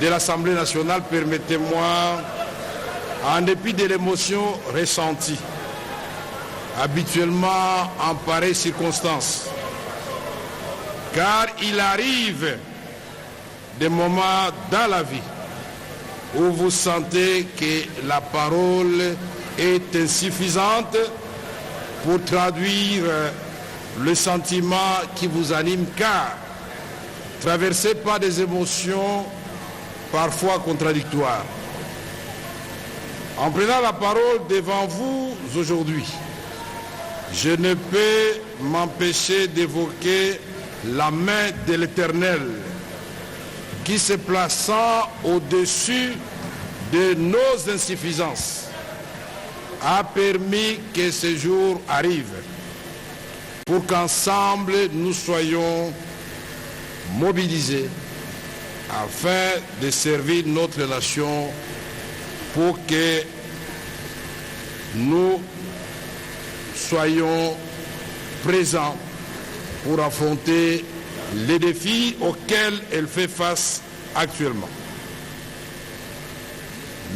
de l'Assemblée nationale, permettez-moi, en dépit de l'émotion ressentie, habituellement en pareille circonstance, car il arrive des moments dans la vie où vous sentez que la parole est insuffisante pour traduire le sentiment qui vous anime, car traversé par des émotions parfois contradictoires. En prenant la parole devant vous aujourd'hui, je ne peux m'empêcher d'évoquer la main de l'Éternel qui, se plaçant au-dessus de nos insuffisances, a permis que ce jour arrive pour qu'ensemble nous soyons mobilisés afin de servir notre nation, pour que nous soyons présents pour affronter les défis auxquels elle fait face actuellement.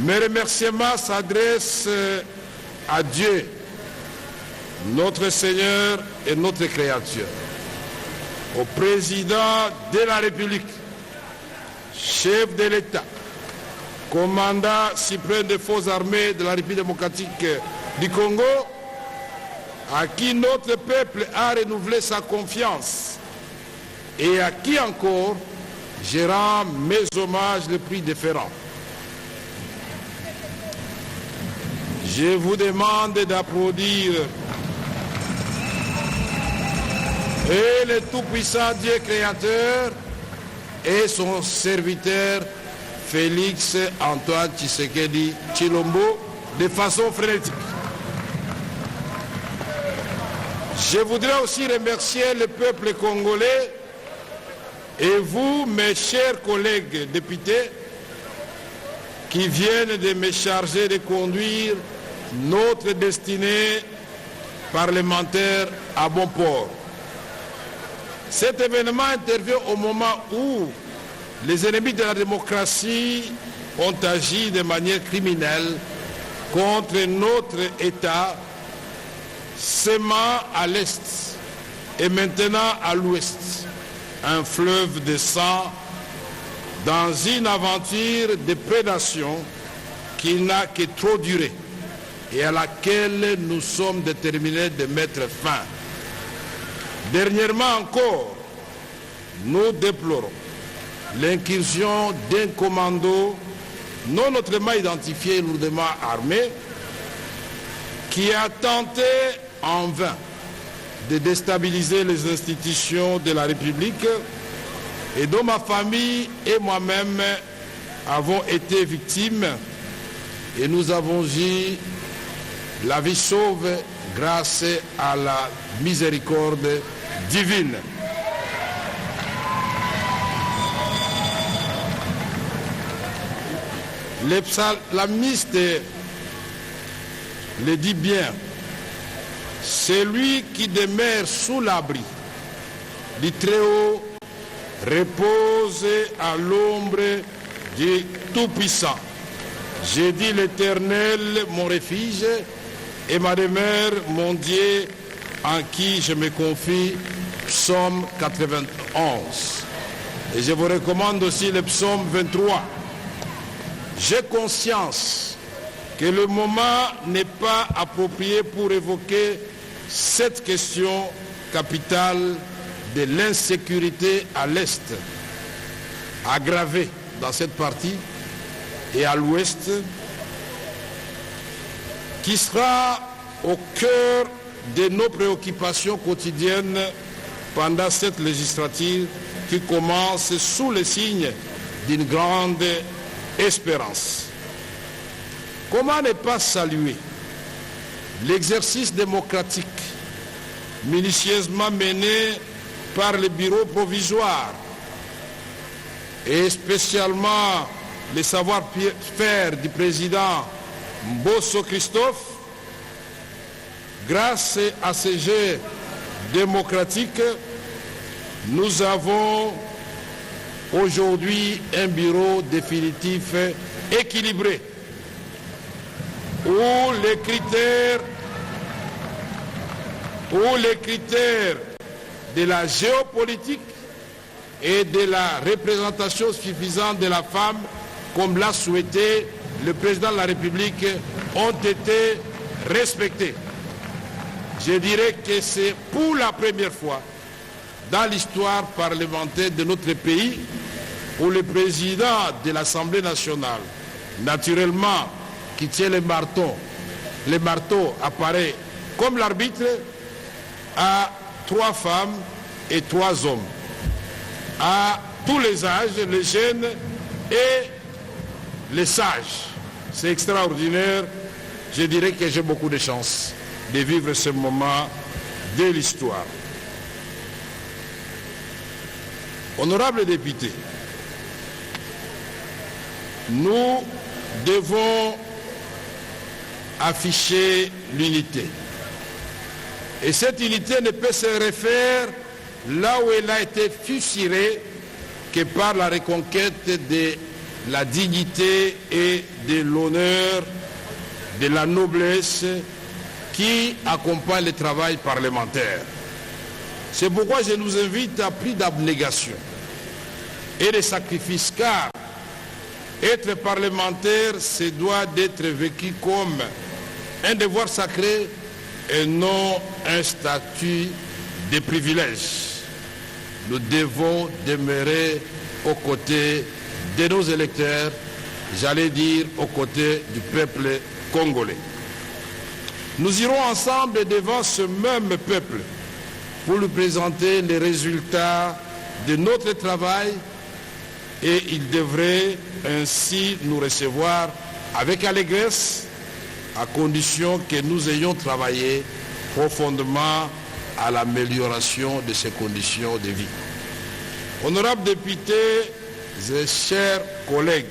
Mes remerciements s'adressent à Dieu, notre Seigneur et notre Créateur, au président de la République, chef de l'État, commandant suprême des forces armées de la République démocratique du Congo, à qui notre peuple a renouvelé sa confiance et à qui encore je rends mes hommages les plus déférents. Je vous demande d'applaudir et le tout-puissant Dieu créateur et son serviteur Félix Antoine Tshisekedi Tshilombo de façon frénétique. Je voudrais aussi remercier le peuple congolais et vous, mes chers collègues députés, qui viennent de me charger de conduire notre destinée parlementaire à bon port. Cet événement intervient au moment où les ennemis de la démocratie ont agi de manière criminelle contre notre État, sémant à l'Est et maintenant à l'Ouest un fleuve de sang dans une aventure de prédation qui n'a que trop duré et à laquelle nous sommes déterminés de mettre fin. Dernièrement encore, nous déplorons l'incursion d'un commando non autrement identifié et lourdement armé qui a tenté en vain de déstabiliser les institutions de la République et dont ma famille et moi-même avons été victimes, et nous avons eu la vie sauve grâce à la miséricorde divine. Le psalamiste le dit bien: celui qui demeure sous l'abri du Très-Haut repose à l'ombre du Tout-Puissant. J'ai dit l'Éternel, mon refuge, et ma demeure, mon Dieu, en qui je me confie. Psaume 91. Et je vous recommande aussi le psaume 23. J'ai conscience que le moment n'est pas approprié pour évoquer cette question capitale de l'insécurité à l'Est, aggravée dans cette partie, et à l'Ouest, qui sera au cœur de nos préoccupations quotidiennes pendant cette législature qui commence sous le signe d'une grande espérance. Comment ne pas saluer l'exercice démocratique minutieusement mené par le bureau provisoire et spécialement le savoir-faire du président Mbosso Christophe? Grâce à ce jeu démocratique, nous avons aujourd'hui un bureau définitif équilibré, où les critères de la géopolitique et de la représentation suffisante de la femme, comme l'a souhaité le président de la République, ont été respectés. Je dirais que c'est pour la première fois dans l'histoire parlementaire de notre pays où le président de l'Assemblée nationale, naturellement, qui tient le marteau apparaît comme l'arbitre, à 3 femmes et 3 hommes, à tous les âges, les jeunes et les sages. C'est extraordinaire. Je dirais que j'ai beaucoup de chance de vivre ce moment de l'histoire. Honorables députés, nous devons afficher l'unité. Et cette unité ne peut se refaire là où elle a été fissurée que par la reconquête de la dignité et de l'honneur, de la noblesse qui accompagne le travail parlementaire. C'est pourquoi je nous invite à plus d'abnégation et de sacrifice, car être parlementaire, c'est doit d'être vécu comme un devoir sacré et non un statut de privilège. Nous devons demeurer aux côtés de nos électeurs, j'allais dire aux côtés du peuple congolais. Nous irons ensemble devant ce même peuple pour lui présenter les résultats de notre travail et il devrait ainsi nous recevoir avec allégresse à condition que nous ayons travaillé profondément à l'amélioration de ces conditions de vie. Honorables députés et chers collègues,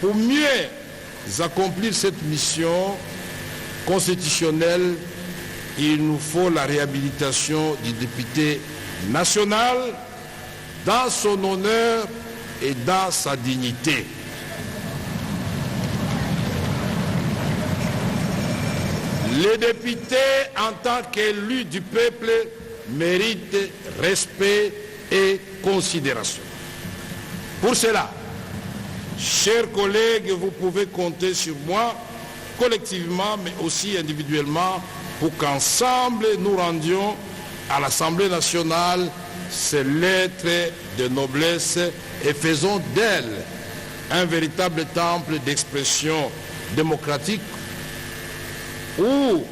pour mieux accomplir cette mission constitutionnelle, il nous faut la réhabilitation du député national dans son honneur et dans sa dignité. Les députés, en tant qu'élus du peuple, méritent respect et considération. Pour cela, chers collègues, vous pouvez compter sur moi, collectivement, mais aussi individuellement, pour qu'ensemble nous rendions à l'Assemblée nationale ces lettres de noblesse et faisons d'elle un véritable temple d'expression démocratique où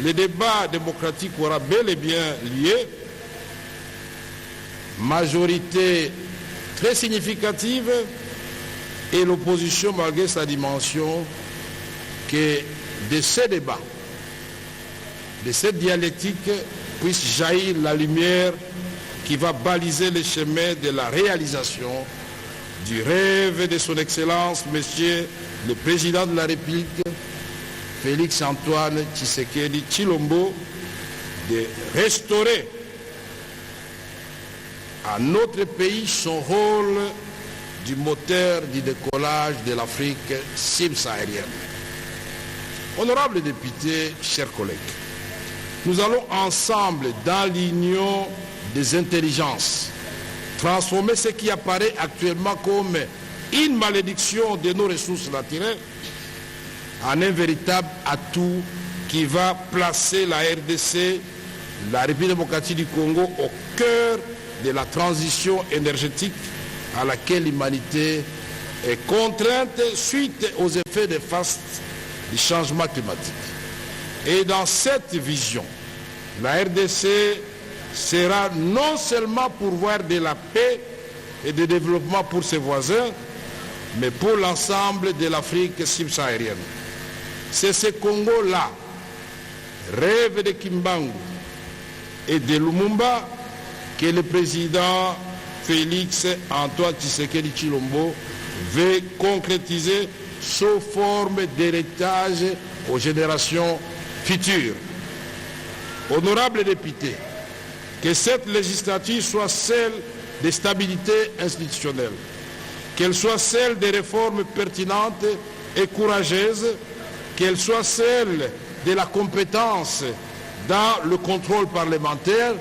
le débat démocratique aura bel et bien lieu, majorité très significative et l'opposition, malgré sa dimension, que de ces débats, de cette dialectique, puisse jaillir la lumière qui va baliser le chemin de la réalisation du rêve de son Excellence, Monsieur le Président de la République, Félix Antoine Tshisekedi Tshilombo, de restaurer à notre pays son rôle du moteur du décollage de l'Afrique subsaharienne. Honorables députés, chers collègues, nous allons ensemble, dans l'union des intelligences, transformer ce qui apparaît actuellement comme une malédiction de nos ressources naturelles en un véritable atout qui va placer la RDC, la République démocratique du Congo, au cœur de la transition énergétique à laquelle l'humanité est contrainte suite aux effets néfastes du changement climatique. Et dans cette vision, la RDC sera non seulement pourvoir de la paix et du développement pour ses voisins, mais pour l'ensemble de l'Afrique subsaharienne. C'est ce Congo-là, rêve de Kimbangu et de Lumumba, que le président Félix Antoine Tshisekedi Tshilombo veut concrétiser sous forme d'héritage aux générations futures. Honorables députés, que cette législature soit celle de stabilité institutionnelle, qu'elle soit celle des réformes pertinentes et courageuses, qu'elle soit celle de la compétence dans le contrôle parlementaire,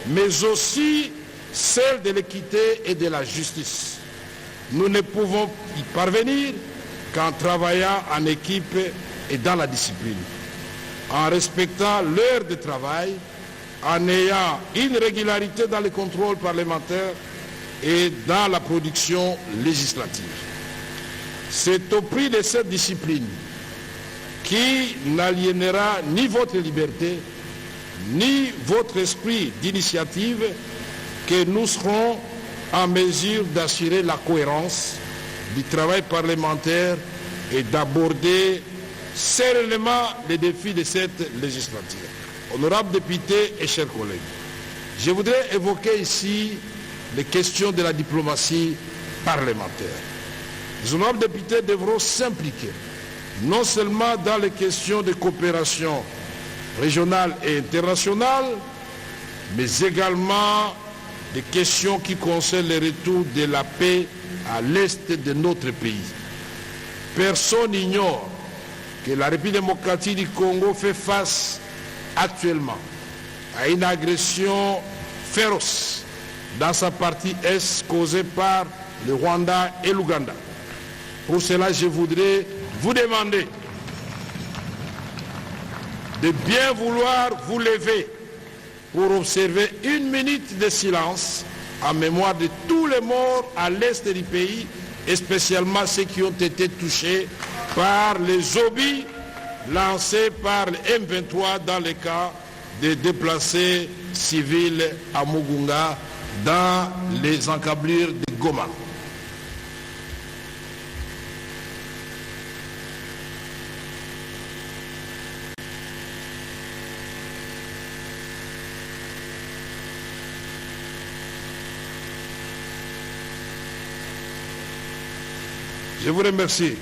mais aussi celle de l'équité et de la justice. Nous ne pouvons y parvenir qu'en travaillant en équipe et dans la discipline, en respectant l'heure de travail, en ayant une régularité dans le contrôle parlementaire et dans la production législative. C'est au prix de cette discipline qui n'aliénera ni votre liberté, ni votre esprit d'initiative que nous serons en mesure d'assurer la cohérence du travail parlementaire et d'aborder sereinement les défis de cette législature. Honorables députés et chers collègues, je voudrais évoquer ici les questions de la diplomatie parlementaire. Les honorables députés devront s'impliquer non seulement dans les questions de coopération régionale et internationale, mais également des questions qui concernent le retour de la paix à l'est de notre pays. Personne n'ignore que la République démocratique du Congo fait face actuellement à une agression féroce dans sa partie est causée par le Rwanda et l'Ouganda. Pour cela, je voudrais vous demander de bien vouloir vous lever pour observer 1 minute de silence en mémoire de tous les morts à l'est du pays, et spécialement ceux qui ont été touchés par les obus lancés par le M23 dans le cas des déplacés civils à Mugunga dans les encablures de Goma. Je vous remercie.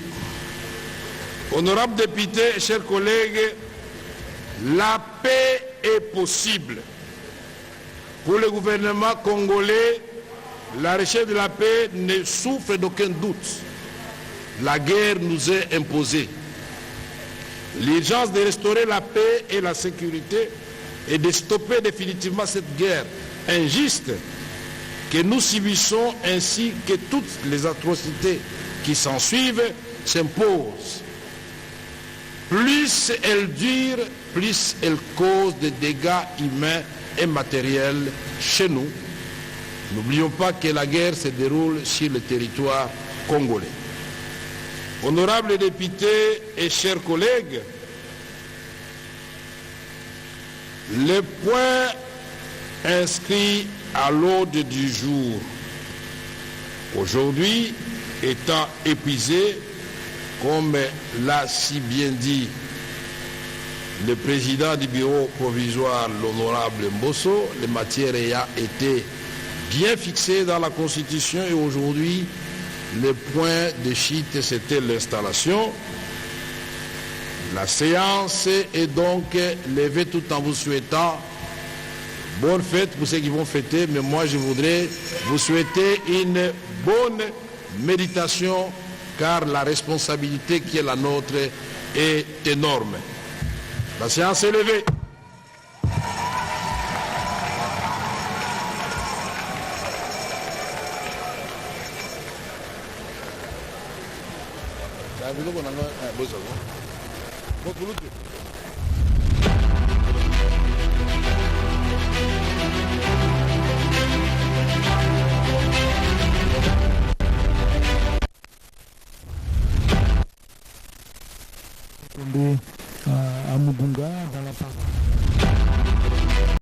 Honorables députés et chers collègues, la paix est possible. Pour le gouvernement congolais, la recherche de la paix ne souffre d'aucun doute. La guerre nous est imposée. L'urgence de restaurer la paix et la sécurité et de stopper définitivement cette guerre injuste que nous subissons, ainsi que toutes les atrocités qui s'ensuivent, s'impose. Plus elle dure, plus elle cause des dégâts humains et matériels chez nous. N'oublions pas que la guerre se déroule sur le territoire congolais. Honorables députés et chers collègues, le point inscrit à l'ordre du jour aujourd'hui étant épuisé, comme l'a si bien dit le président du bureau provisoire, l'honorable Mbosso, les matières ayant été bien fixées dans la Constitution, et aujourd'hui, le point de chute, c'était l'installation. La séance est donc levée tout en vous souhaitant bonne fête pour ceux qui vont fêter, mais moi je voudrais vous souhaiter une bonne méditation, car la responsabilité qui est la nôtre est énorme. La séance est levée.